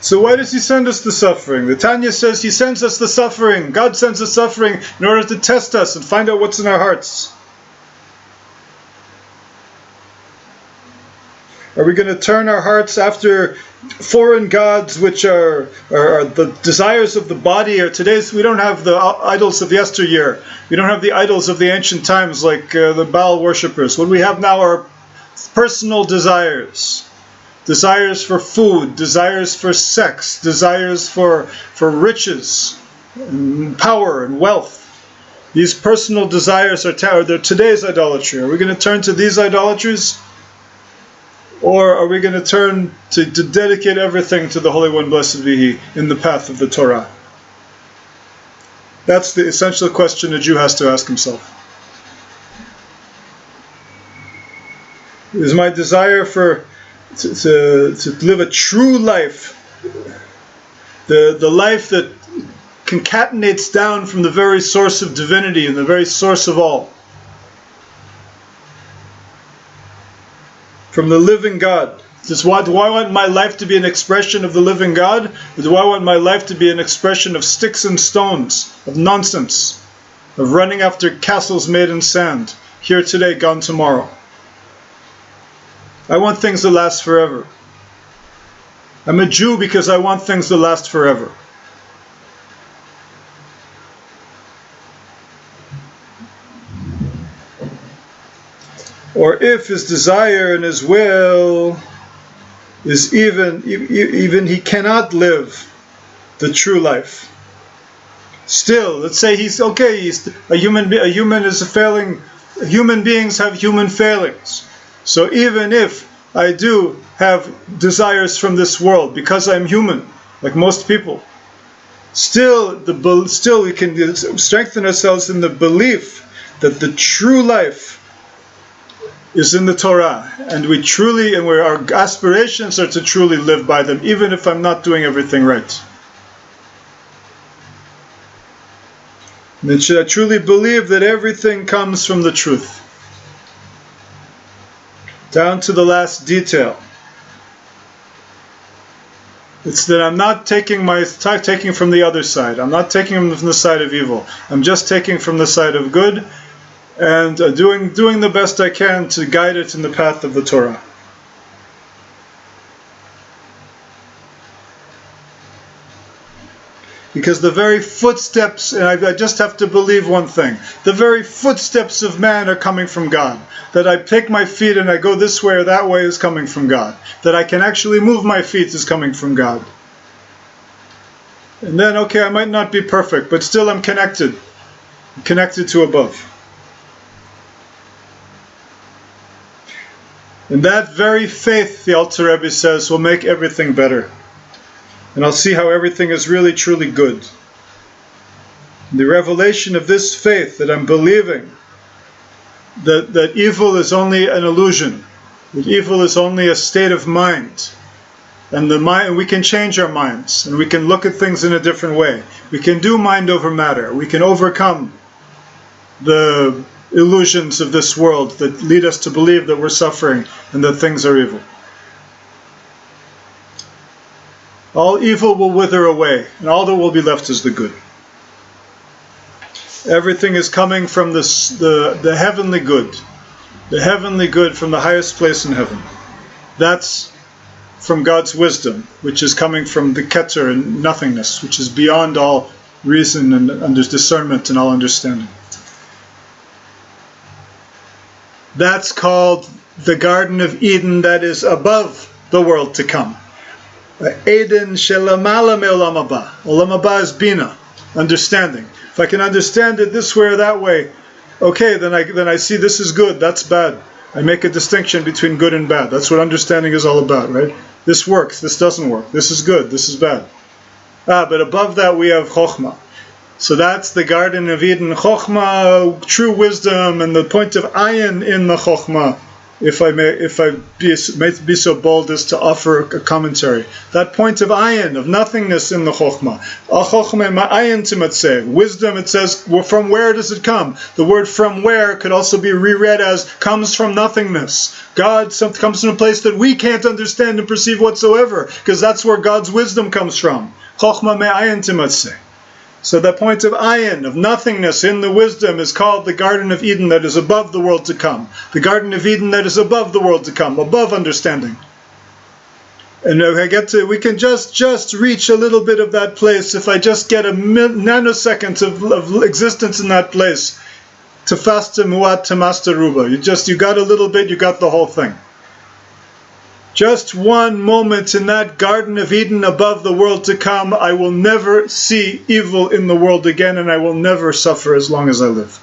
So why does he send us the suffering? The Tanya says he sends us the suffering. God sends us suffering in order to test us and find out what's in our hearts. Are we going to turn our hearts after foreign gods, which are the desires of the body? Or today's, we don't have the idols of yesteryear. We don't have the idols of the ancient times like the Baal worshippers. What we have now are personal desires. Desires for food, desires for sex, desires for riches, and power and wealth. These personal desires are today's idolatry. Are we going to turn to these idolatries? Or are we going to turn to dedicate everything to the Holy One, blessed be He, in the path of the Torah? That's the essential question a Jew has to ask himself. Is my desire to live a true life, the life that concatenates down from the very source of divinity and the very source of all, from the living God? Do I want my life to be an expression of the living God? Or do I want my life to be an expression of sticks and stones, of nonsense, of running after castles made in sand, here today, gone tomorrow? I want things to last forever. I'm a Jew because I want things to last forever. Or if his desire and his will is even he cannot live the true life. Still, let's say he's a human is a failing. Human beings have human failings. So even if I do have desires from this world, because I'm human, like most people, still we can strengthen ourselves in the belief that the true life is in the Torah, and our aspirations are to truly live by them, even if I'm not doing everything right. And then should I truly believe that everything comes from the truth, down to the last detail. It's that I'm not taking from the other side. I'm not taking from the side of evil. I'm just taking from the side of good, and doing the best I can to guide it in the path of the Torah. Because the very footsteps, and I just have to believe one thing, the very footsteps of man are coming from God. That I take my feet and I go this way or that way is coming from God. That I can actually move my feet is coming from God. And then, I might not be perfect, but still I'm connected. I'm connected to above. And that very faith, the Alter Rebbe says, will make everything better. And I'll see how everything is really, truly good. The revelation of this faith, that I'm believing that evil is only an illusion, that evil is only a state of mind, and we can change our minds, and we can look at things in a different way. We can do mind over matter. We can overcome the illusions of this world that lead us to believe that we're suffering and that things are evil. All evil will wither away, and all that will be left is the good. Everything is coming from the heavenly good. The heavenly good from the highest place in heaven. That's from God's wisdom, which is coming from the Keter and nothingness, which is beyond all reason and discernment and all understanding. That's called the Garden of Eden, that is above the world to come. Eden shelamala me olam haba. Olam haba is bina, understanding. If I can understand it this way or that way, then I see this is good, that's bad. I make a distinction between good and bad. That's what understanding is all about, right? This works, this doesn't work. This is good, this is bad. But above that we have Chochma. So that's the Garden of Eden. Chochma, true wisdom, and the point of ayin in the Chochma if I may be so bold as to offer a commentary. That point of ayin, of nothingness in the Chochma. Wisdom, it says, well, from where does it come? The word from where could also be reread as comes from nothingness. God comes from a place that we can't understand and perceive whatsoever, because that's where God's wisdom comes from. Chochma me'ayin timatzeh. So the point of ayin, of nothingness in the wisdom, is called the Garden of Eden that is above the world to come. The Garden of Eden that is above the world to come, above understanding. And we can just reach a little bit of that place if I just get a nanosecond of existence in that place. Tefasta muat tamasta ruba. You got a little bit, you got the whole thing. Just one moment in that Garden of Eden above the world to come, I will never see evil in the world again, and I will never suffer as long as I live.